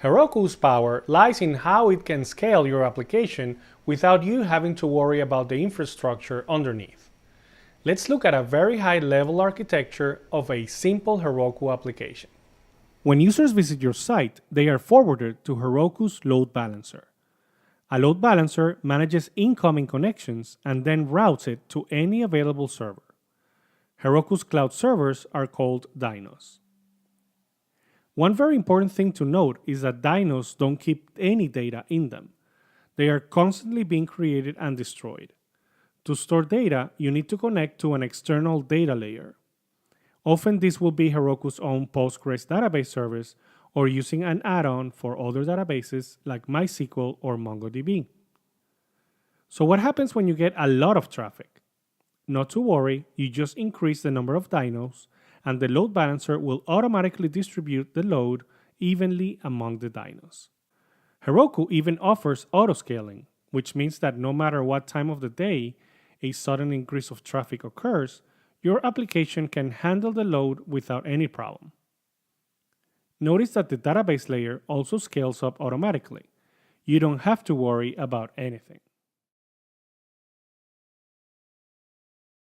Heroku's power lies in how it can scale your application without you having to worry about the infrastructure underneath. Let's look at a very high-level architecture of a simple Heroku application. When users visit your site, they are forwarded to Heroku's load balancer. A load balancer manages incoming connections and then routes it to any available server. Heroku's cloud servers are called dynos. One very important thing to note is that dynos don't keep any data in them. They are constantly being created and destroyed. To store data, you need to connect to an external data layer. Often this will be Heroku's own Postgres database service or using an add-on for other databases like MySQL or MongoDB. So what happens when you get a lot of traffic? Not to worry, you just increase the number of dynos and the load balancer will automatically distribute the load evenly among the dynos. Heroku even offers autoscaling, which means that no matter what time of the day a sudden increase of traffic occurs, your application can handle the load without any problem. Notice that the database layer also scales up automatically. You don't have to worry about anything.